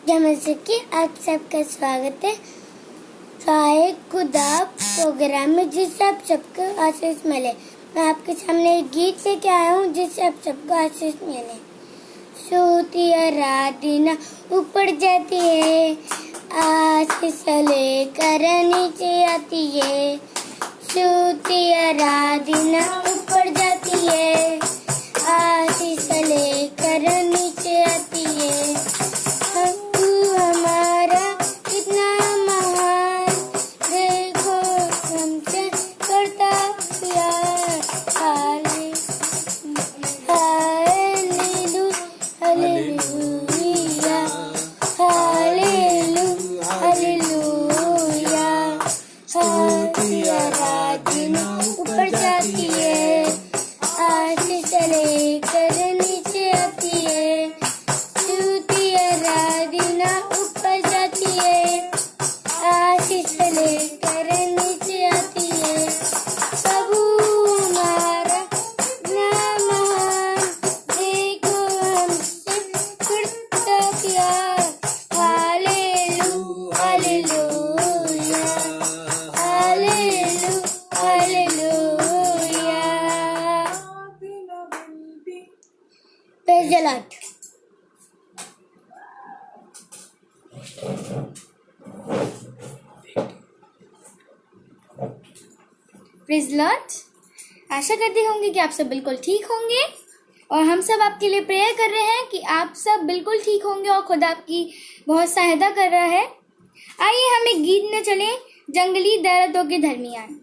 जैसे कि आप सबका स्वागत है शाहे खुदा प्रोग्राम में, जिससे आप सबको आशीष मिले। मैं आपके सामने एक गीत लेके आया हूँ जिससे आप सबको आशीष मिले। सोती आराधना ऊपर जाती है, आशीष लेकर नीचे आती है। सोती आराधना ऊपर जाती है, आशीष लेकर नीचे आती है। हमारा कितना महान, देखो हमसे करता प्यार। Hallelujah hallelujah hallelujah hallelujah. आराधना ऊपर जाती है, आशीष लेकर नीचे आती है। स्तुति आराधना ऊपर जाती है, आशीष लेकर नीचे आती है। प्रभु हमारा नाम महान, देखो हमसे करता प्यार। Hallelujah hallelujah hallelujah hallelujah. Praise the lord. Praise lord. आशा करते होंगे कि आप सब बिल्कुल ठीक होंगे और हम सब आपके लिए प्रेयर कर रहे हैं कि आप सब बिल्कुल ठीक होंगे और खुदा आपकी बहुत सहायता कर रहा है। आइए हम एक गीत में चलें, जंगली दरख्तों के दरमियान।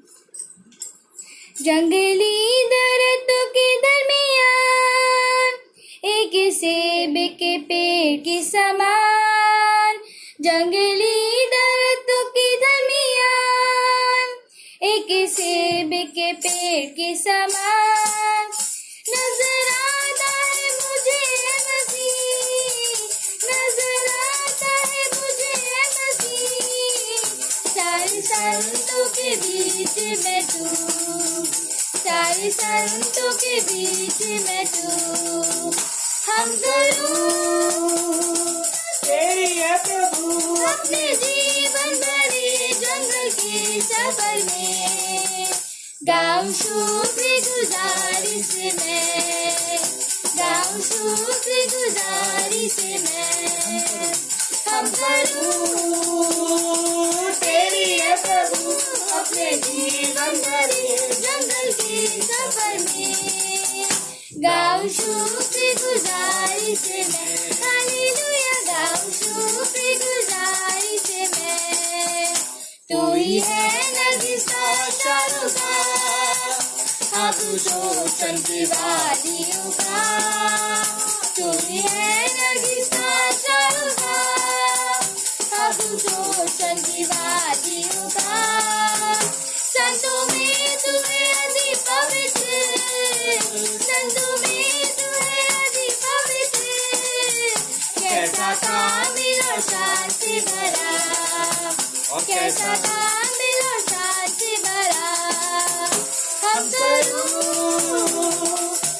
जंगली दरख्तों के दरमियान एक सेब के पेड़ के समान। जंगली दरख्तों के दरमियान एक सेब के पेड़ के समान। नजर आता है मुझे मसीह, नजर आता है मुझे मसीह। सारे संतों के बीच में तू, सारे संतों के बीच में तू। हम करूं तेरी है प्रभु अपने जीवन भरे जंगल के सफर में। गाँव शुक्रगुजारिश में, गाँव शुक्रगुजारिश में। हम करूं तेरी है प्रभु अपने जीवन भरे जंगल के सफर में। गाँव शुक्रगुजारिश में। हालेलुया गाँव शुक्रगुजारिश में। तू ही है नगीसा शारुका, अब शोषण की वादियों का। तू ही है नगीसा शारुका, अब शोषण की वादियों का। संतों में तू है अति पवित्र, संतों में तू है अति पवित्र। कैसा कामिल और शांति भरा, कैसा कामिल और शांति भरा। हम करूं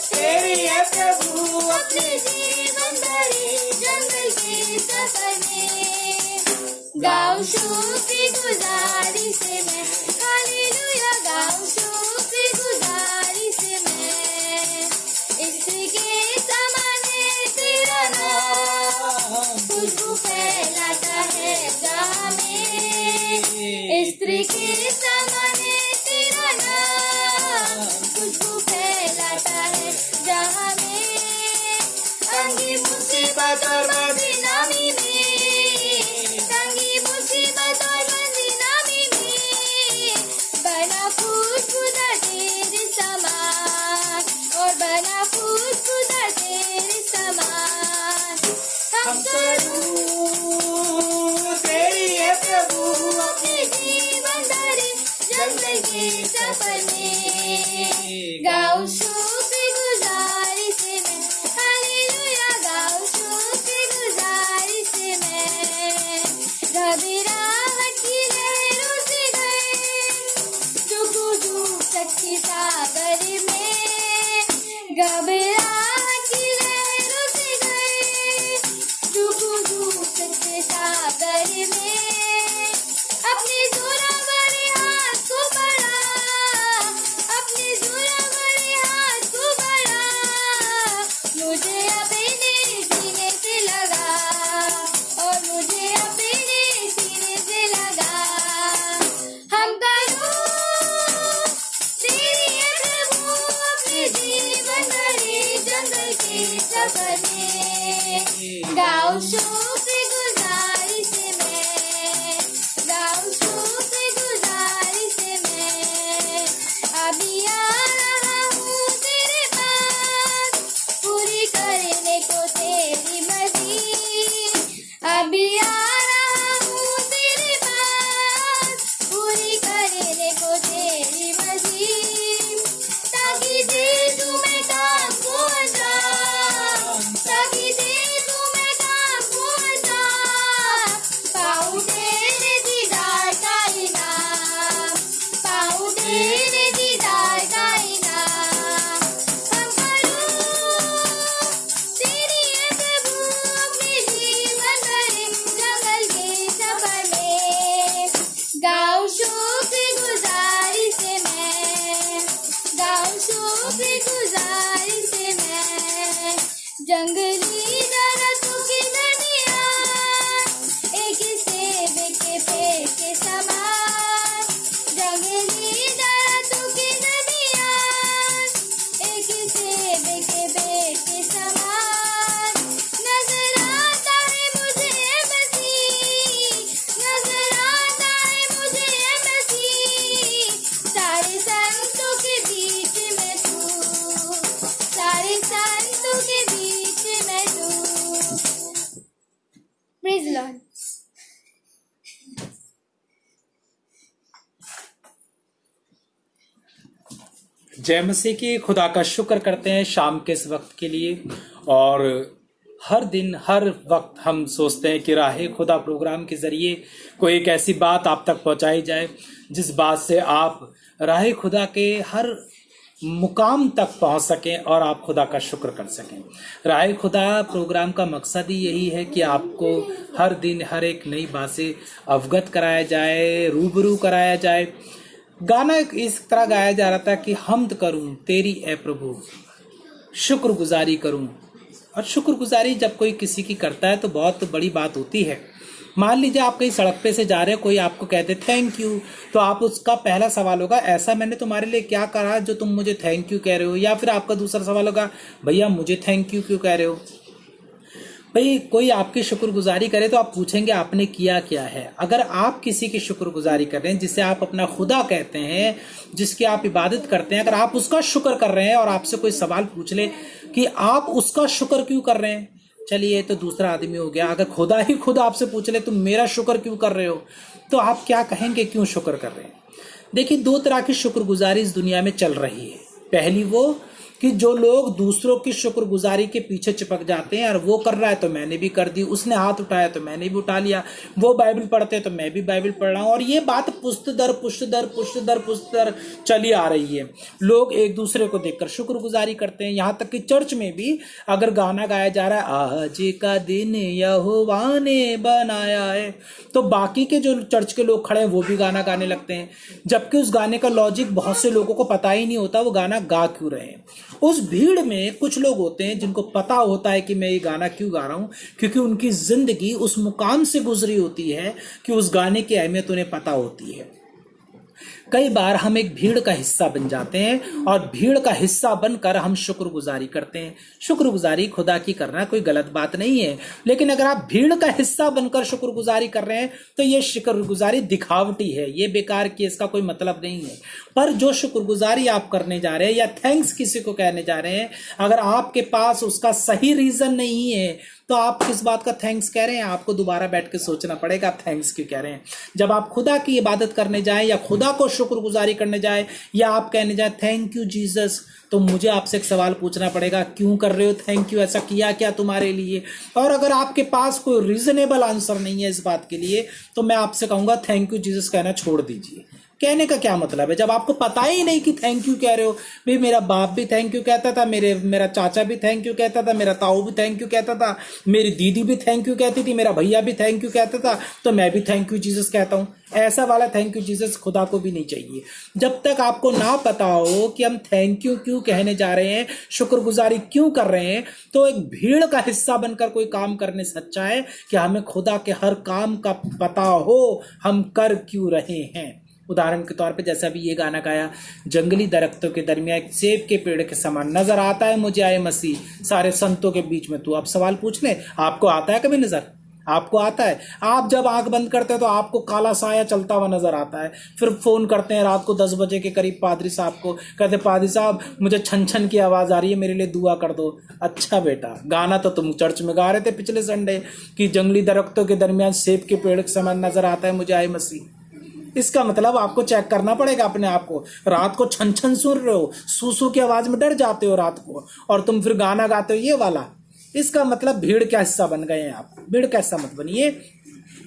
तेरी है प्रभु अपने जीवन भरे जंगल के सफर में। गाँव शुक्रगुजारिश में। हालेलुया गाँव शुक्रगुजारिश में। इसके समान है तेरा नाम, खुशबू फैलाता है जहाँ में। स्त्री के समान है तेरा नाम, खुशबू फैलाता है जहाँ में। तंगी मुसीबत और बदनामी में, तंगी मुसीबत और बदनामी में। बना खुशबूदार तेरे समान, और बना खुशबूदार तेरे समान। हम करूं तेरी है प्रभु अपने जीवन भरे जंगल के सफर में। गाँव शुक्रगुजारिश में। हालेलुया गाँव शुक्रगुजारिश में। घबराहट की लहरों से गए डूब सकती सागर में। घबराहट की लहरों सफर में। गाओ शुक्रगुजारी से मैं, गाओ शुक्रगुजारी से मैं। अभी आ रहा हूँ तेरे पास, पूरी करने को तेरी मर्जी। अभी आ रहा हूँ तेरे पास, पूरी करने को तेरी मर्जी। ताकि दे दूं मैं काम को अंजाम, ताकि दे दूं मैं काम को अंजाम। पाऊं तेरे दीदार का इनाम, पाऊं तेरे दीदार का इनाम। हम करूं तेरी है प्रभु अपने जीवन भर जंगल के सफर में। गाओ शुक्रगुजारी से मैं, गाओ शुक्रगुजारी से मैं। जंगली दरख्तों की नदियाँ एक सेब के पेड़ के समान। जंगली दरख्तों की नदियाँ एक सेब के पेड़ के समान। नजर आता है मुझे मसीह, नजर आता है मुझे मसीह। सारे संतों के बीच में तू, सारे संतों के बीच में तू। Praise Lord. जय मसीह की। खुदा का शुक्र करते हैं शाम के इस वक्त के लिए। और हर दिन हर वक्त हम सोचते हैं कि राहे खुदा प्रोग्राम के जरिए कोई एक ऐसी बात आप तक पहुंचाई जाए जिस बात से आप राहे खुदा के हर मुकाम तक पहुंच सकें और आप खुदा का शुक्र कर सकें। राहे खुदा प्रोग्राम का मकसद ही यही है कि आपको हर दिन हर एक नई बात से अवगत कराया जाए, रूबरू कराया जाए। गाना इस तरह गाया जा रहा था कि हमद करूं तेरी ए प्रभु, शुक्रगुजारी करूं। और शुक्रगुजारी जब कोई किसी की करता है तो बहुत बड़ी बात होती है। मान लीजिए आप कहीं सड़क पे से जा रहे हो, कोई आपको कहते थैंक यू, तो आप उसका पहला सवाल होगा ऐसा मैंने तुम्हारे लिए क्या करा जो तुम मुझे थैंक यू कह रहे हो। या फिर आपका दूसरा सवाल होगा भैया मुझे थैंक यू क्यों कह रहे हो। भाई कोई आपकी शुक्रगुजारी करे तो आप पूछेंगे आपने किया क्या है। अगर आप किसी की शुक्रगुजारी कर रहे हैं जिसे आप अपना खुदा कहते हैं, जिसकी आप इबादत करते हैं, अगर आप उसका शुक्र कर रहे हैं और आपसे कोई सवाल पूछ ले कि आप उसका शुक्र क्यों कर रहे हैं, चलिए तो दूसरा आदमी हो गया। अगर खुदा ही खुद आपसे पूछ ले तुम मेरा शुक्र क्यों कर रहे हो, तो आप क्या कहेंगे क्यों शुक्र कर रहे हैं। देखिए दो तरह की शुक्रगुजारी इस दुनिया में चल रही है। पहली वो कि जो लोग दूसरों की शुक्रगुजारी के पीछे चिपक जाते हैं और वो कर रहा है तो मैंने भी कर दी, उसने हाथ उठाया तो मैंने भी उठा लिया, वो बाइबल पढ़ते हैं तो मैं भी बाइबल पढ़ रहा हूँ। और ये बात पुष्ट दर चली आ रही है। लोग एक दूसरे को देखकर शुक्रगुजारी करते हैं। यहाँ तक कि चर्च में भी अगर गाना गाया जा रहा है आज का दिन यहोवा ने बनाया है, तो बाकी के जो चर्च के लोग खड़े हैं वो भी गाना गाने लगते हैं, जबकि उस गाने का लॉजिक बहुत से लोगों को पता ही नहीं होता वो गाना गा क्यों रहे हैं। उस भीड़ में कुछ लोग होते हैं जिनको पता होता है कि मैं ये गाना क्यों गा रहा हूं, क्योंकि उनकी जिंदगी उस मुकाम से गुजरी होती है कि उस गाने की अहमियत उन्हें पता होती है। कई बार हम एक भीड़ का हिस्सा बन जाते हैं और भीड़ का हिस्सा बनकर हम शुक्रगुजारी करते हैं। शुक्रगुजारी खुदा की करना कोई गलत बात नहीं है, लेकिन अगर आप भीड़ का हिस्सा बनकर शुक्रगुजारी कर रहे हैं तो ये शुक्रगुजारी दिखावटी है, ये बेकार की, इसका कोई मतलब नहीं है। पर जो शुक्रगुजारी आप करने जा रहे हैं या थैंक्स किसी को कहने जा रहे हैं, अगर आपके पास उसका सही रीजन नहीं है तो आप किस बात का थैंक्स कह रहे हैं, आपको दोबारा बैठ के सोचना पड़ेगा आप थैंक्स क्यों कह रहे हैं। जब आप खुदा की इबादत करने जाएं या खुदा को शुक्रगुजारी करने जाएं या आप कहने जाएं थैंक यू जीसस, तो मुझे आपसे एक सवाल पूछना पड़ेगा क्यों कर रहे हो थैंक यू, ऐसा किया क्या तुम्हारे लिए। और अगर आपके पास कोई रीजनेबल आंसर नहीं है इस बात के लिए तो मैं आपसे कहूंगा थैंक यू जीसस कहना छोड़ दीजिए। कहने का क्या मतलब है जब आपको पता ही नहीं कि थैंक यू कह रहे हो। भाई मेरा बाप भी थैंक यू कहता था, मेरा चाचा भी थैंक यू कहता था, मेरा ताऊ भी थैंक यू कहता था, मेरी दीदी भी थैंक यू कहती थी, मेरा भैया भी थैंक यू कहता था, तो मैं भी थैंक यू जीसस कहता हूं। ऐसा वाला थैंक यू जीसस खुदा को भी नहीं चाहिए। जब तक आपको ना पता हो कि हम थैंक यू क्यों कहने जा रहे हैं, शुक्रगुजारी क्यों कर रहे हैं, तो एक भीड़ का हिस्सा बनकर कोई काम करने से अच्छा है कि हमें खुदा के हर काम का पता हो हम कर क्यों रहे हैं। उदाहरण के तौर पे जैसा भी ये गाना गाया, जंगली दरख्तों के दरमियान एक सेब के पेड़ के समान नजर आता है मुझे आए मसीह, सारे संतों के बीच में तू। अब सवाल पूछ ले, आपको आता है कभी नजर? आपको आता है? आप जब आंख बंद करते हैं तो आपको काला साया चलता हुआ नजर आता है। फिर फोन करते हैं रात को 10 बजे के करीब पादरी साहब को, कहते पादरी साहब मुझे छन छन की आवाज आ रही है, मेरे लिए दुआ कर दो। अच्छा बेटा, गाना तो तुम चर्च में गा रहे थे पिछले संडे कि जंगली दरख्तों के दरमियान सेब के पेड़ के समान नजर आता है मुझे आए मसीह। इसका मतलब आपको चेक करना पड़ेगा अपने आप को। रात को छन छन सुन रहे हो, सूसू की आवाज में डर जाते हो रात को, और तुम फिर गाना गाते हो ये वाला। इसका मतलब भीड़ का हिस्सा बन गए हैं आप। भीड़ का हिस्सा मत बनिए।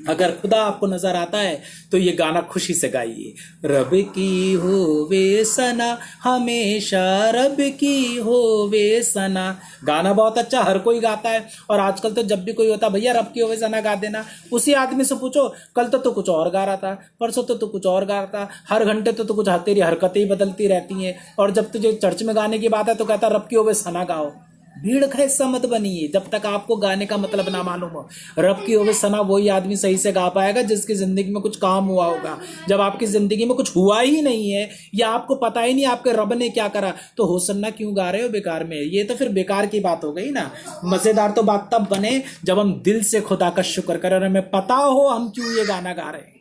अगर खुदा आपको नजर आता है तो ये गाना खुशी से गाइए, रब की होवे सना हमेशा, रब की होवे सना। गाना बहुत अच्छा, हर कोई गाता है। और आजकल तो जब भी कोई होता, भैया रब की होवे सना गा देना, उसी आदमी से पूछो कल तो तू कुछ और गा रहा था, परसों तो तू कुछ और गा रहा था, हर घंटे तो तू कुछ, तेरी हरकतें ही बदलती रहती हैं, और जब तुझे चर्च में गाने की बात है तो कहता रब की होवे सना गाओ। भीड़ का हिस्सा मत बनिए जब तक आपको गाने का मतलब ना मालूम हो। रब की होवे सना वही आदमी सही से गा पाएगा जिसकी जिंदगी में कुछ काम हुआ होगा। जब आपकी जिंदगी में कुछ हुआ ही नहीं है या आपको पता ही नहीं आपके रब ने क्या करा, तो होसन्ना क्यों गा रहे हो बेकार में? ये तो फिर बेकार की बात हो गई ना। मजेदार तो बात तब बने जब हम दिल से खुदा का शुक्र करें और हमें पता हो हम क्यों ये गाना गा रहे हैं।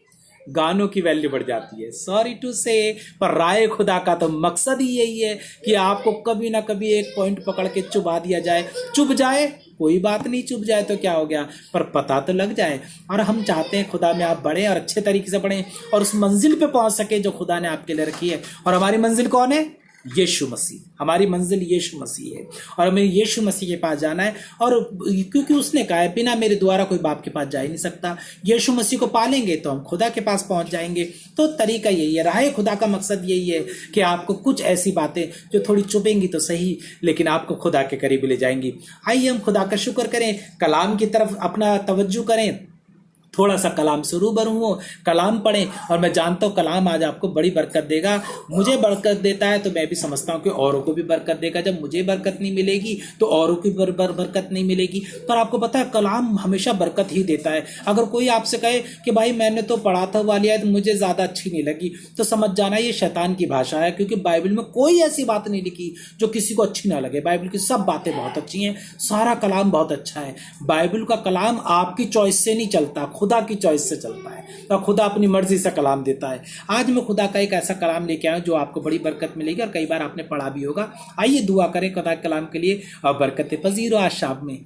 गानों की वैल्यू बढ़ जाती है, सॉरी टू से, पर राय खुदा का तो मकसद ही यही है कि आपको कभी ना कभी एक पॉइंट पकड़ के चुबा दिया जाए। चुभ जाए कोई बात नहीं, चुभ जाए तो क्या हो गया, पर पता तो लग जाए। और हम चाहते हैं खुदा में आप बढ़ें और अच्छे तरीके से बढ़ें और उस मंजिल पे पहुंच सके जो खुदा ने आपके लिए रखी है। और हमारी मंजिल कौन है? यीशु मसीह। हमारी मंजिल यीशु मसीह है और हमें यीशु मसीह के पास जाना है। और क्योंकि उसने कहा है बिना मेरे द्वारा कोई बाप के पास जा ही नहीं सकता। यीशु मसीह को पालेंगे तो हम खुदा के पास पहुंच जाएंगे। तो तरीका यही है, राह खुदा का मकसद यही है कि आपको कुछ ऐसी बातें जो थोड़ी चुभेंगी तो सही, लेकिन आपको खुदा के करीब ले जाएंगी। आइए हम खुदा का शुक्र करें, कलाम की तरफ अपना तवज्जो करें, थोड़ा सा कलाम से रूबरू हो, कलाम पढ़ें। और मैं जानता हूँ कलाम आज आपको बड़ी बरकत देगा। मुझे बरकत देता है तो मैं भी समझता हूँ कि औरों को भी बरकत देगा। जब मुझे बरकत नहीं मिलेगी तो औरों की बरकत नहीं मिलेगी। पर आपको पता है कलाम हमेशा बरकत ही देता है। अगर कोई आपसे कहे कि भाई मैंने तो पढ़ा था वाली आयत मुझे ज़्यादा अच्छी नहीं लगी, तो समझ जाना ये शैतान की भाषा है, क्योंकि बाइबल में कोई ऐसी बात नहीं लिखी जो किसी को अच्छी ना लगे। बाइबल की सब बातें बहुत अच्छी हैं, सारा कलाम बहुत अच्छा है। बाइबल का कलाम आपकी चॉइस से नहीं चलता, खुदा की चॉइस से चलता है। तो खुदा अपनी मर्जी से कलाम देता है। आज मैं खुदा का एक ऐसा कलाम लेके आया हूं जो आपको बड़ी बरकत मिलेगी और कई बार आपने पढ़ा भी होगा। आइए दुआ करें खुदा के कलाम के लिए और बरकत पजीर हो आज शाम में।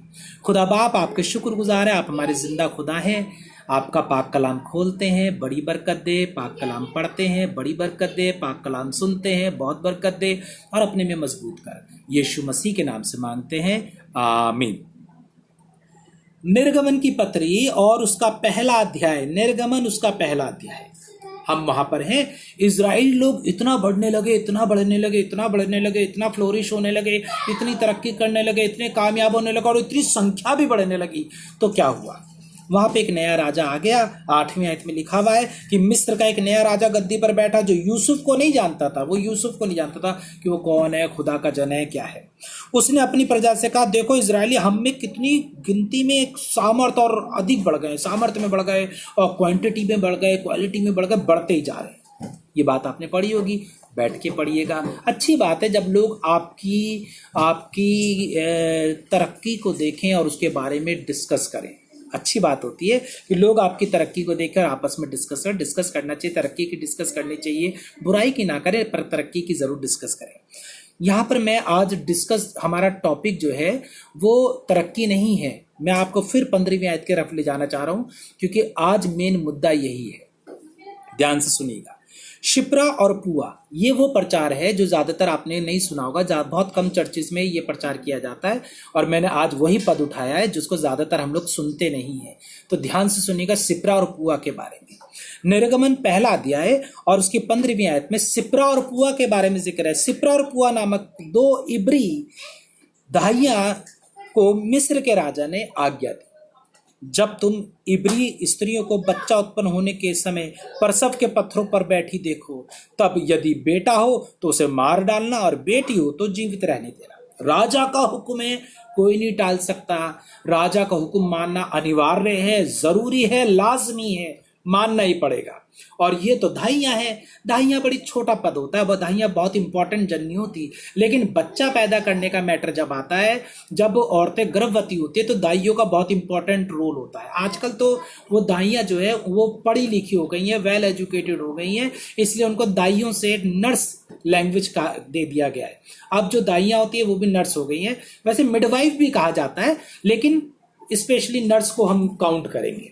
खुदा बाप आपके शुक्रगुजार है, आप हमारे जिंदा खुदा हैं। आपका पाक कलाम खोलते हैं, बड़ी बरकत दे। पाक कलाम पढ़ते हैं, बड़ी बरकत दे। पाक कलाम सुनते हैं, बहुत बरकत दे और अपने में मजबूत कर। यीशु मसीह के नाम से मांगते हैं, आमीन। निर्गमन की पत्री और उसका पहला अध्याय, निर्गमन उसका पहला अध्याय, हम वहां पर हैं। इजराइल लोग इतना बढ़ने लगे, इतना बढ़ने लगे, इतना बढ़ने लगे, इतना फ्लोरिश होने लगे, इतनी तरक्की करने लगे, इतने कामयाब होने लगे और इतनी संख्या भी बढ़ने लगी। तो क्या हुआ? वहां पे एक नया राजा आ गया। 8वीं आयत में लिखा हुआ है कि मिस्र का एक नया राजा गद्दी पर बैठा जो यूसुफ को नहीं जानता था। वो यूसुफ को नहीं जानता था कि वो कौन है, खुदा का जन है, क्या है। उसने अपनी प्रजा से कहा, देखो इजरायली हम में कितनी गिनती में सामर्थ्य और अधिक बढ़ गए, सामर्थ्य में बढ़ गए और क्वांटिटी में बढ़ गए, क्वालिटी में बढ़ गए, बढ़ते ही जा रहे हैं। ये बात आपने पढ़ी होगी, बैठ के पढ़िएगा। अच्छी बात है जब लोग आपकी तरक्की को देखें और उसके बारे में डिस्कस करें। अच्छी बात होती है कि लोग आपकी तरक्की को देखकर आपस में डिस्कस करना चाहिए। तरक्की की डिस्कस करनी चाहिए, बुराई की ना करें, पर तरक्की की जरूर डिस्कस करें। यहाँ पर मैं आज हमारा टॉपिक जो है वो तरक्की नहीं है। मैं आपको फिर 15वीं आयत के रफ ले जाना चाह रहा हूँ क्योंकि आज मेन मुद्दा यही है। ध्यान से सुनिएगा। शिप्रा और पुआ, ये वो प्रचार है जो ज्यादातर आपने नहीं सुना होगा। बहुत कम चर्चेस में ये प्रचार किया जाता है और मैंने आज वही पद उठाया है जिसको ज्यादातर हम लोग सुनते नहीं है। तो ध्यान से सुनिएगा सिप्रा और पुआ के बारे में। निर्गमन पहला अध्याय और उसकी 15वीं आयत में सिप्रा और पुआ के बारे में जिक्र है। सिप्रा और पुआ नामक 2 इब्री दाहियां को मिस्र के राजा ने आज्ञा दी। जब तुम इब्री स्त्रियों को बच्चा उत्पन्न होने के समय प्रसव के पत्थरों पर बैठी देखो, तब यदि बेटा हो तो उसे मार डालना और बेटी हो तो जीवित रहने देना। राजा का हुक्म है, कोई नहीं टाल सकता। राजा का हुक्म मानना अनिवार्य है, जरूरी है, लाजमी है, मानना ही पड़ेगा। और ये तो दाइयाँ हैं। दाइयाँ बड़ी छोटा पद होता है, वह दाइयाँ बहुत इंपॉर्टेंट जन नहीं होती, लेकिन बच्चा पैदा करने का मैटर जब आता है, जब औरतें गर्भवती होती है, तो दाइयों का बहुत इंपॉर्टेंट रोल होता है। आजकल तो वो दाइयाँ जो है वो पढ़ी लिखी हो गई हैं, वेल एजुकेटेड हो गई हैं, इसलिए उनको दाइयों से नर्स लैंग्वेज का दे दिया गया है। अब जो दाइयाँ होती है वो भी नर्स हो गई हैं। वैसे मिडवाइफ भी कहा जाता है, लेकिन स्पेशली नर्स को हम काउंट करेंगे।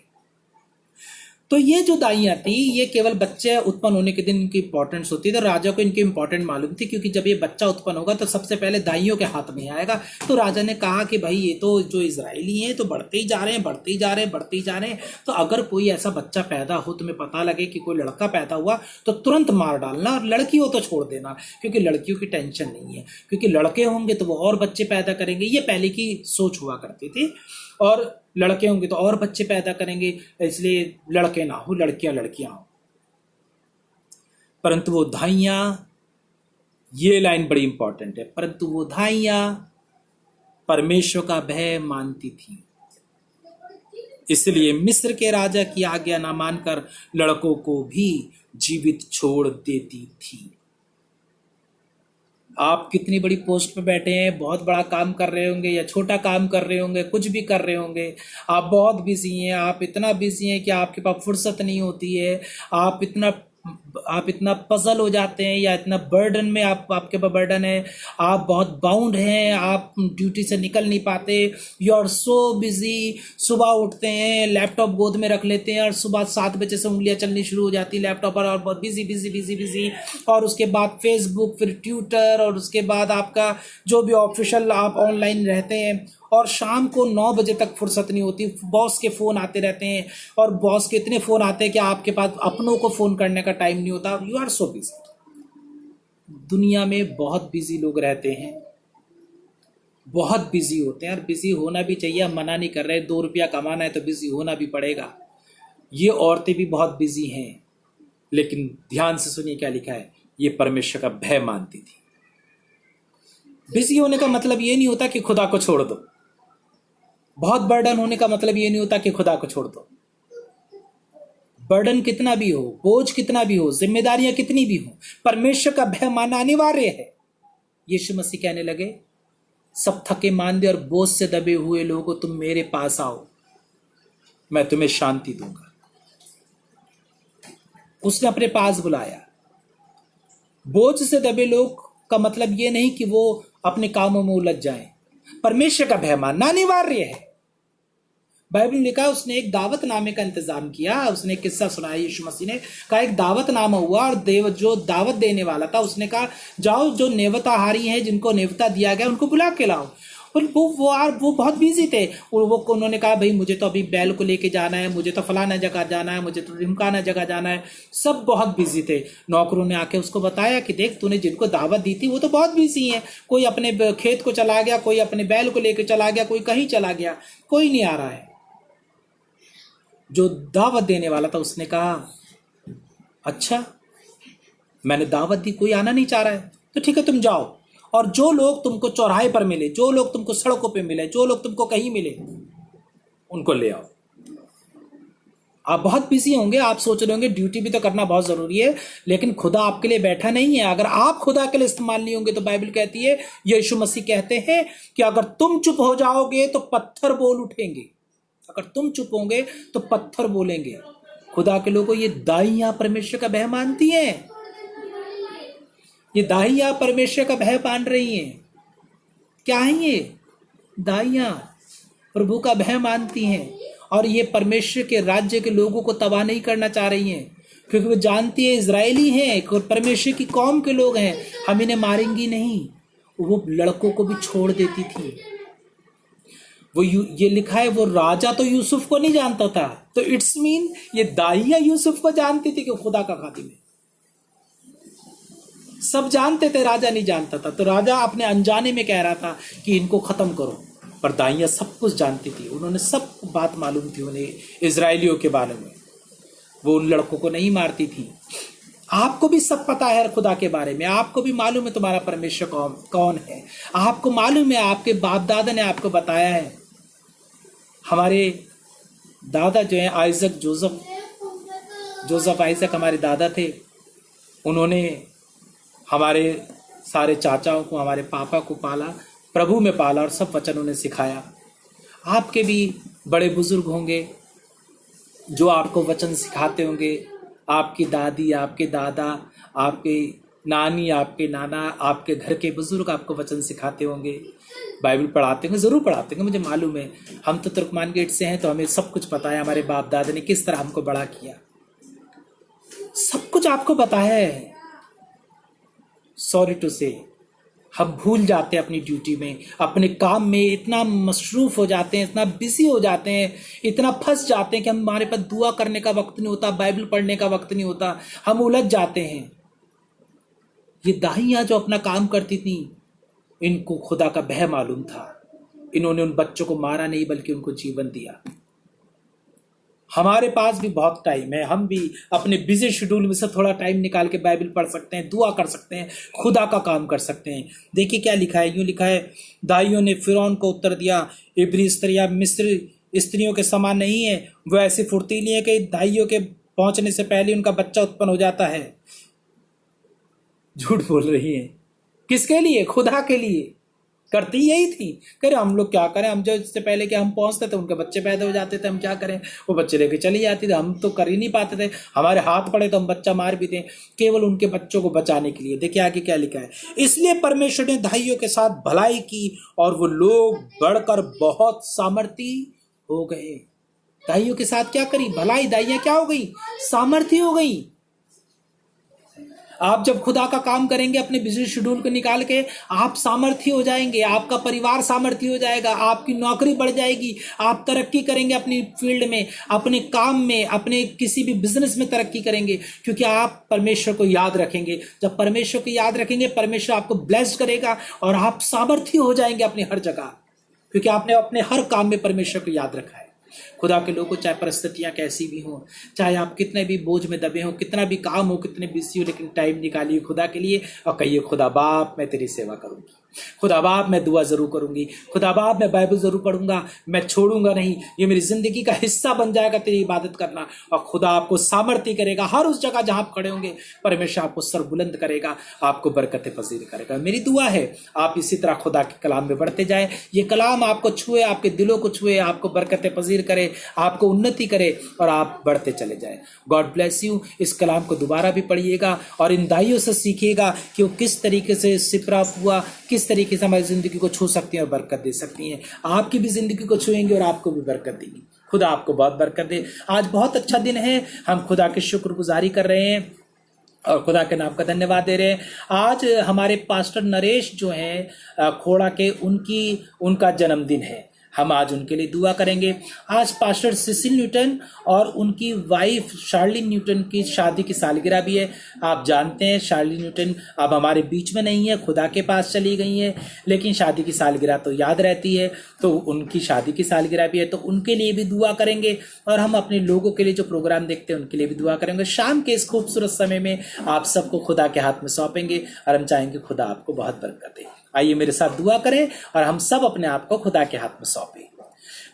तो ये जो दाइयाँ थी, ये केवल बच्चे उत्पन्न होने के दिन इनकी इंपॉर्टेंस होती थी। तो राजा को इनकी इंपॉर्टेंट मालूम थी, क्योंकि जब ये बच्चा उत्पन्न होगा तो सबसे पहले दाइयों के हाथ में आएगा। तो राजा ने कहा कि भाई ये तो जो इजरायली हैं तो बढ़ते ही जा रहे हैं, बढ़ते ही जा रहे हैं, बढ़ते ही जा रहे हैं। तो अगर कोई ऐसा बच्चा पैदा हो, तुम्हें पता लगे कि कोई लड़का पैदा हुआ, तो तुरंत मार डालना, और लड़की हो तो छोड़ देना, क्योंकि लड़कियों की टेंशन नहीं है। क्योंकि लड़के होंगे तो वो और बच्चे पैदा करेंगे, ये पहले की सोच हुआ करती थी। और लड़के होंगे तो और बच्चे पैदा करेंगे, इसलिए लड़के ना हो, लड़कियां लड़कियां हो। परंतु वो दाइयां, ये लाइन बड़ी इंपॉर्टेंट है, परंतु वो दाइयां परमेश्वर का भय मानती थी, इसलिए मिस्र के राजा की आज्ञा ना मानकर लड़कों को भी जीवित छोड़ देती थी। आप कितनी बड़ी पोस्ट पे बैठे हैं, बहुत बड़ा काम कर रहे होंगे या छोटा काम कर रहे होंगे, कुछ भी कर रहे होंगे, आप बहुत बिजी हैं, आप इतना बिजी हैं कि आपके पास फुर्सत नहीं होती है, आप इतना पजल हो जाते हैं, या इतना बर्डन में आपके पास बर्डन है, आप बहुत बाउंड हैं, आप ड्यूटी से निकल नहीं पाते, यू आर सो बिजी। सुबह उठते हैं, लैपटॉप गोद में रख लेते हैं, और सुबह 7 बजे से उंगलियां चलनी शुरू हो जाती है लैपटॉप पर, और बहुत बिजी बिजी बिजी बिजी। और उसके बाद फेसबुक, फिर ट्विटर, और उसके बाद आपका जो भी ऑफिशियल आप ऑनलाइन रहते हैं, और शाम को 9 बजे तक फुर्सत नहीं होती, बॉस के फ़ोन आते रहते हैं, और बॉस के इतने फ़ोन आते हैं कि आपके पास अपनों को फ़ोन करने का टाइम नहीं होता। You are so busy. दुनिया में बहुत बिजी लोग रहते हैं, बहुत बिजी होते हैं, और बिजी होना भी चाहिए, हम मना नहीं कर रहे। 2 रुपया कमाना है तो बिजी होना भी पड़ेगा। ये औरतें भी बहुत बिजी हैं, लेकिन ध्यान से सुनिए क्या लिखा है, ये परमेश्वर का भय मानती थी। बिजी होने का मतलब ये नहीं होता कि खुदा को छोड़ दो, बहुत बर्डन होने का मतलब ये नहीं होता कि खुदा को छोड़ दो। बर्डन कितना भी हो, बोझ कितना भी हो, जिम्मेदारियां कितनी भी हो, परमेश्वर का भय मानना अनिवार्य है। यीशु मसीह कहने लगे, सब थके मांदे और बोझ से दबे हुए लोगों, तुम मेरे पास आओ, मैं तुम्हें शांति दूंगा। उसने अपने पास बुलाया। बोझ से दबे लोग का मतलब ये नहीं कि वो अपने कामों में उलझ जाएं। परमेश्वर का भय मानना अनिवार्य है। बाइबल में लिखा, उसने एक दावतनामे का इंतजाम किया। उसने एक किस्सा सुनाया, यीशु मसीह ने कहा एक दावतनामा हुआ, और जो दावत देने वाला था उसने कहा, जाओ जो नेवताहारी हैं, जिनको नेवता दिया गया, उनको बुला के लाओ। और वो बहुत बिजी थे। उन्होंने कहा, भाई मुझे तो अभी बैल को लेके जाना है, मुझे तो फलाना जगह जाना है, मुझे तो ढिमकाना जगह जाना है। सब बहुत बिजी थे। नौकरों ने आके उसको बताया कि देख, तूने जिनको दावत दी थी वो तो बहुत बिजी हैं। कोई अपने खेत को चला गया, कोई अपने बैल को लेके चला गया, कोई कहीं चला गया, कोई नहीं आ रहा है। जो दावत देने वाला था उसने कहा, अच्छा मैंने दावत दी, कोई आना नहीं चाह रहा है, तो ठीक है तुम जाओ, और जो लोग तुमको चौराहे पर मिले, जो लोग तुमको सड़कों पे मिले, जो लोग तुमको कहीं मिले, उनको ले आओ। आप बहुत बिजी होंगे, आप सोच रहे होंगे ड्यूटी भी तो करना बहुत जरूरी है, लेकिन खुदा आपके लिए बैठा नहीं है। अगर आप खुदा के लिए इस्तेमाल नहीं होंगे तो बाइबल कहती है, यीशु मसीह कहते हैं कि अगर तुम चुप हो जाओगे तो पत्थर बोल उठेंगे। अगर तुम चुप होंगे तो पत्थर बोलेंगे। खुदा के लोगों, ये दाइयां परमेश्वर का भय मानती हैं। ये दाइयां परमेश्वर का भय मान रही हैं। क्या है ये? दाइयां प्रभु का भय मानती हैं, और ये परमेश्वर के राज्य के लोगों को तबाह नहीं करना चाह रही हैं, क्योंकि वो जानती है इजरायली हैं, परमेश्वर की कौम के लोग हैं, हम इन्हें मारेंगी नहीं। वो लड़कों को भी छोड़ देती थी। ये लिखा है, वो राजा तो यूसुफ को नहीं जानता था, तो इट्स मीन ये दाइयां यूसुफ को जानती थी कि खुदा का खादिम है। सब जानते थे, राजा नहीं जानता था। तो राजा अपने अनजाने में कह रहा था कि इनको खत्म करो, पर दाइयां सब कुछ जानती थी। उन्होंने सब बात मालूम थी उन्हें इजरायलियों के बारे में। वो उन लड़कों को नहीं मारती थी। आपको भी सब पता है खुदा के बारे में। आपको भी मालूम है तुम्हारा परमेश्वर कौन है। आपको मालूम है, आपके बाप दादा ने आपको बताया है। हमारे दादा जो है आइजक जोसेफ, जोसेफ आइजक हमारे दादा थे, उन्होंने हमारे सारे चाचाओं को, हमारे पापा को पाला, प्रभु में पाला और सब वचन उन्हें सिखाया। आपके भी बड़े बुजुर्ग होंगे जो आपको वचन सिखाते होंगे, आपकी दादी, आपके दादा, आपके नानी, आपके नाना, आपके घर के बुजुर्ग आपको वचन सिखाते होंगे, बाइबल पढ़ाते होंगे, ज़रूर पढ़ाते होंगे, मुझे मालूम है। हम तो तुर्कमान गेट से हैं तो हमें सब कुछ पता है, हमारे बाप दादा ने किस तरह हमको बड़ा किया, सब कुछ आपको बताया है। सॉरी टू से हम भूल जाते हैं अपनी ड्यूटी में, अपने काम में इतना मसरूफ हो जाते हैं, इतना बिजी हो जाते हैं, इतना फंस जाते हैं कि हमारे पास दुआ करने का वक्त नहीं होता, बाइबल पढ़ने का वक्त नहीं होता, हम उलझ जाते हैं। ये दाहियाँ जो अपना काम करती थी, इनको खुदा का भय मालूम था। इन्होंने उन बच्चों को मारा नहीं बल्कि उनको जीवन दिया। हमारे पास भी बहुत टाइम है, हम भी अपने बिजी शेड्यूल में से थोड़ा टाइम निकाल के बाइबल पढ़ सकते हैं, दुआ कर सकते हैं, खुदा का काम कर सकते हैं। देखिए क्या लिखा है, यूं लिखा है, दाइयों ने फिरौन को उत्तर दिया, इब्री स्त्रियां मिस्र स्त्रियों के समान नहीं है, वो ऐसी फुर्तीली है कि दाइयों के पहुंचने से पहले उनका बच्चा उत्पन्न हो जाता है। झूठ बोल रही है। किसके लिए? खुदा के लिए। करती यही थी। कह रहे हम लोग क्या करें, हम जो इससे पहले कि हम पहुंचते थे उनके बच्चे पैदा हो जाते थे, हम क्या करें, वो बच्चे लेके चली जाती थे, हम तो कर ही नहीं पाते थे, हमारे हाथ पड़े तो हम बच्चा मार भी दें, केवल उनके बच्चों को बचाने के लिए। देखिए आगे क्या लिखा है, इसलिए परमेश्वर ने दाइयों के साथ भलाई की और वो लोग बढ़कर बहुत सामर्थी हो गए। दाइयों के साथ क्या करी? भलाई। दाइयां क्या हो गई? सामर्थी हो गई। आप जब खुदा का काम करेंगे अपने बिजली शेड्यूल को निकाल के, आप सामर्थी हो जाएंगे, आपका परिवार सामर्थी हो जाएगा, आपकी नौकरी बढ़ जाएगी, आप तरक्की करेंगे अपनी फील्ड में, अपने काम में, अपने किसी भी बिजनेस में तरक्की करेंगे, क्योंकि आप परमेश्वर को याद रखेंगे। जब परमेश्वर को याद रखेंगे, परमेश्वर आपको ब्लेस करेगा और आप सामर्थी हो जाएंगे अपनी हर जगह, क्योंकि आपने अपने हर काम में परमेश्वर को याद रखा है। खुदा के लोगों, चाहे परिस्थितियां कैसी भी हों, चाहे आप कितने भी बोझ में दबे हो, कितना भी काम हो, कितने बिजी हो, लेकिन टाइम निकालिए खुदा के लिए और कहिए, खुदा बाप मैं तेरी सेवा करूंगी, खुदा बाप मैं दुआ जरूर करूंगी, खुदा बाप मैं बाइबल जरूर पढ़ूंगा, मैं छोड़ूंगा नहीं, ये मेरी जिंदगी का हिस्सा बन जाएगा तेरी इबादत करना। और खुदा आपको सामर्थ्य करेगा। हर उस जगह जहां आप खड़े होंगे, परमेश्वर आपको सर बुलंद करेगा, आपको बरकतें पसीर करेगा। मेरी दुआ है आप इसी तरह खुदा के कलाम में बढ़ते जाए, ये कलाम आपको छुए, आपके दिलों को छुए, आपको बरकतें पसीर करे, आपको उन्नति करे और आप बढ़ते चले जाए। God bless you. इस कलाम को दोबारा भी पढ़िएगा और इन दाइयों से सीखिएगा कि वो किस तरीके से सिपरा हुआ, किस तरीके से हमारी जिंदगी को छू सकती हैं और बरकत दे सकती हैं। आपकी भी जिंदगी को छुएंगे और आपको भी बरकत देगी। खुदा आपको बहुत बरकत दे। आज बहुत अच्छा दिन है, हम खुदा की शुक्रगुजारी कर रहे हैं और खुदा के नाम का धन्यवाद दे रहे हैं। आज हमारे पास्टर नरेश जो हैं खोड़ा के, उनका जन्मदिन है। हम आज उनके लिए दुआ करेंगे। आज पास्टर सिसिल न्यूटन और उनकी वाइफ शार्लिन न्यूटन की शादी की सालगिरह भी है। आप जानते हैं शार्लिन न्यूटन अब हमारे बीच में नहीं है, खुदा के पास चली गई हैं, लेकिन शादी की सालगिरह तो याद रहती है, तो उनकी शादी की सालगिरह भी है, तो उनके लिए भी दुआ करेंगे। और हम अपने लोगों के लिए जो प्रोग्राम देखते हैं उनके लिए भी दुआ करेंगे। शाम के इस खूबसूरत समय में आप सबको खुदा के हाथ में सौंपेंगे और हम चाहेंगे खुदा आपको बहुत बरकत दे। आइए मेरे साथ दुआ करें और हम सब अपने आप को खुदा के हाथ में सौंपें।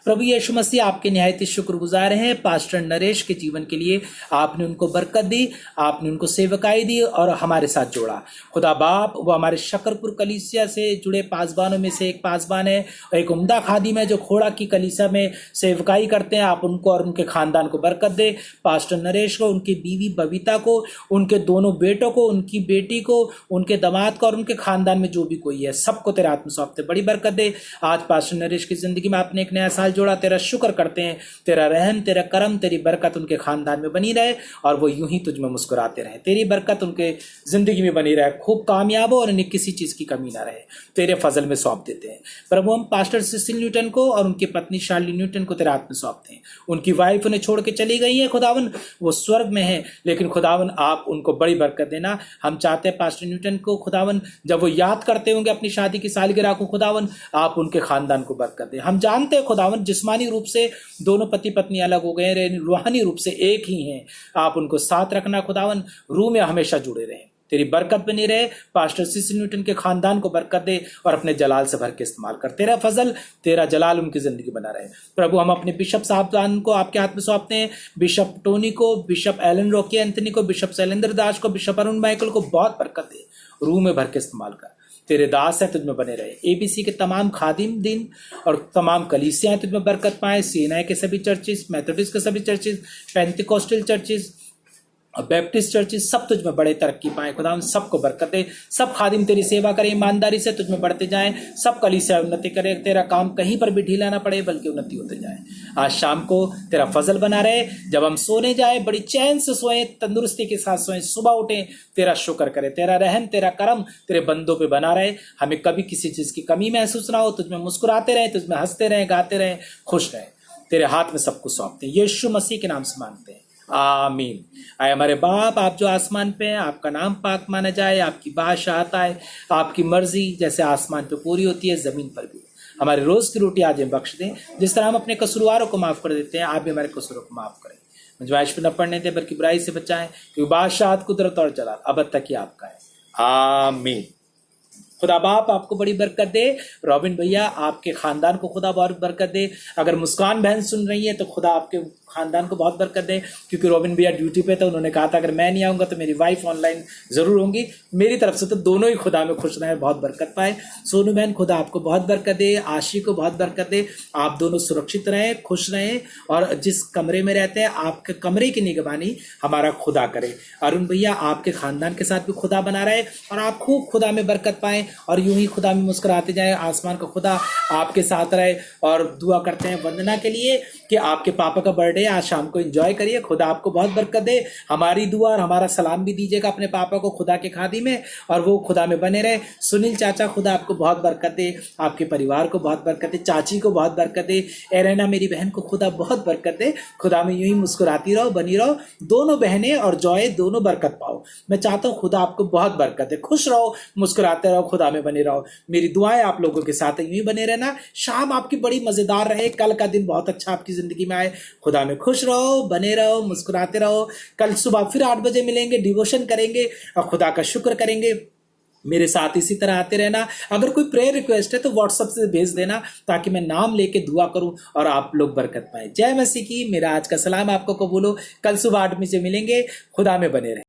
प्रभु यीशु मसीह, आपके निहायत ही शुक्रगुजार हैं पास्टर नरेश के जीवन के लिए। आपने उनको बरकत दी, आपने उनको सेवकाई दी और हमारे साथ जोड़ा। खुदा बाप, वो हमारे शकरपुर कलीसिया से जुड़े पासबानों में से एक पासबान है और एक उम्दा खादिम है जो खोड़ा की कलीसिया में सेवकाई करते हैं। आप उनको और उनके खानदान को बरकत दे। पास्टर नरेश को, उनकी बीवी बबीता को, उनके दोनों बेटों को, उनकी बेटी को, उनके दामाद को और उनके खानदान में जो भी कोई है, सबको तेरे हाथ में सौंपते बड़ी बरकत दे। आज पास्टर नरेश की जिंदगी में आपने एक नया साल जोड़ा, तेरा शुक्र करते हैं। तेरा रहम, तेरा करम, तेरी बरकत उनके खानदान में बनी रहे और वो यूं ही तुझ में मुस्कुराते रहे। तेरी बरकत उनके जिंदगी में बनी रहे, खूब कामयाब हो और उन्हें किसी चीज की कमी ना रहे। तेरे फजल में सौंप देते हैं प्रभु। हम पास्टर सिसिल न्यूटन को और उनकी पत्नी शार्लिन न्यूटन को तेरे हाथ में सौंपते हैं। उनकी वाइफ उन्हें छोड़ के चली गई है खुदावन, वो स्वर्ग में है, लेकिन खुदावन आप उनको बड़ी बरकत देना। हम चाहते हैं पास्टर न्यूटन को खुदावन, जब वो याद करते होंगे अपनी शादी की सालगिरह को, खुदावन आप उनके खानदान को बरकत दें। हम जानते हैं खुदावन जिस्मानी रूप से दोनों पति पत्नी अलग हो गए, रूहानी रूप से एक ही हैं। आप उनको साथ रखना खुदावन, रूह में हमेशा जुड़े रहें। तेरी बरकत बनी रहे, पास्टर सीसी न्यूटन के खानदान को बरकत दे और अपने जलाल से भर के इस्तेमाल कर। तेरा फजल, तेरा जलाल उनकी जिंदगी बना रहे। प्रभु, हम अपने बिशप साहबान को आपके हाथ में सौंपते हैं, बिशप टोनी को, बिशप एलन रॉकी एंथनी को, बिशप शैलेंद्र दास को, बिशप अरुण माइकल को बहुत बरकत दे, रूह में भर के इस्तेमाल कर। तेरे दास है, तुझमें बने रहे। एबीसी के तमाम खादिम दिन और तमाम कलीसियां तुझमें बरकत पाए। सीएनआई के सभी चर्चेस, मेथोडिस्ट के सभी चर्चेस, पेंटिकॉस्टल चर्चेस और बैप्टिस्ट चर्चेस सब तुझ में बड़े तरक्की पाए। खुदा उन सबको बरकत दे। सब खादिम तेरी सेवा करें, ईमानदारी से तुझ में बढ़ते जाएं। सब कलीसिया उन्नति करे, तेरा काम कहीं पर भी ढीला ना पड़े बल्कि उन्नति होते जाए। आज शाम को तेरा फजल बना रहे। जब हम सोने जाए बड़ी चैन से सोएं, तंदुरुस्ती के साथ सोएं, सुबह उठें, तेरा शुक्र करें। तेरा रहम, तेरा करम तेरे बंदों पे बना रहे। हमें कभी किसी चीज की कमी महसूस ना हो। तुझमें मुस्कुराते रहे, तुझमें हंसते रहे, गाते रहे, खुश रहे। तेरे हाथ में सब कुछ सौंपते हैं। यीशु मसीह के नाम से मांगते हैं, आमीन। आए हमारे बाप, आप जो आसमान पे हैं, आपका नाम पाक माना जाए, आपकी बादशाहत आए, आपकी मर्जी जैसे आसमान पे पूरी होती है जमीन पर भी। हमारे रोज की रोटी आज हमें बख्श दें, जिस तरह हम अपने कसूरवारों को माफ कर देते हैं, आप भी हमारे कसूरों को माफ करें। मुझवाइश पे न पड़ने दें बल्कि बुराई से बचाएं, क्योंकि बादशाहत, कुदरत और जलाल अब तक ही आपका है, आमीन। खुदा बाप आपको बड़ी बरकत दे। रॉबिन भैया, आपके खानदान को खुदा बहुत बरकत दे। अगर मुस्कान बहन सुन रही है तो खुदा आपके खानदान को बहुत बरकत दे, क्योंकि रॉबिन भैया ड्यूटी पे थे। उन्होंने कहा था अगर मैं नहीं आऊंगा तो मेरी वाइफ ऑनलाइन जरूर होंगी। मेरी तरफ से तो दोनों ही खुदा में खुश रहे, बहुत बरकत पाए। सोनू बहन, खुदा आपको बहुत बरकत दे। आशी को बहुत बरकत दे। आप दोनों सुरक्षित रहें, खुश रहें, और जिस कमरे में रहते हैं आपके कमरे की निगरानी हमारा खुदा करे। अरुण भैया, आपके खानदान के साथ भी खुदा बना रहे और आप खूब खुदा में बरकत पाएं और यूं ही खुदा में मुस्कुराते जाए। आसमान का खुदा आपके साथ रहे। और दुआ करते हैं वंदना के लिए कि आपके पापा का बर्थडे आज शाम को एंजॉय करिए। खुदा आपको बहुत बरकत दे। हमारी दुआ और हमारा सलाम भी दीजिएगा अपने पापा को खुदा के खादी में, और वो खुदा में बने रहे। सुनील चाचा, खुदा आपको बहुत बरकत दे, आपके परिवार को बहुत बरकत दे, चाची को बहुत बरकत दे। एरेना मेरी बहन को खुदा बहुत बरकत दे। खुदा में यूं ही मुस्कुराती रहो, बनी रहो। दोनों बहनें और जॉय दोनों बरकत पाओ। मैं चाहता हूँ खुदा आपको बहुत बरकत दे। खुश रहो, मुस्कुराते रहो, खुदा में बने रहो। मेरी दुआएं आप लोगों के साथ यूं ही बने रहना। शाम आपकी बड़ी मजेदार रहे, कल का दिन बहुत अच्छा आपकी जिंदगी में आए। खुदा में खुश रहो, बने रहो, मुस्कुराते रहो। कल सुबह फिर 8 बजे मिलेंगे, डिवोशन करेंगे और खुदा का शुक्र करेंगे। मेरे साथ इसी तरह आते रहना। अगर कोई प्रेयर रिक्वेस्ट है तो व्हाट्सएप से भेज देना, ताकि मैं नाम लेके दुआ करूं और आप लोग बरकत पाए। जय मसीह की। मेरा आज का सलाम आपको कबूल हो। कल सुबह 8 बजे मिलेंगे। खुदा में बने रहें।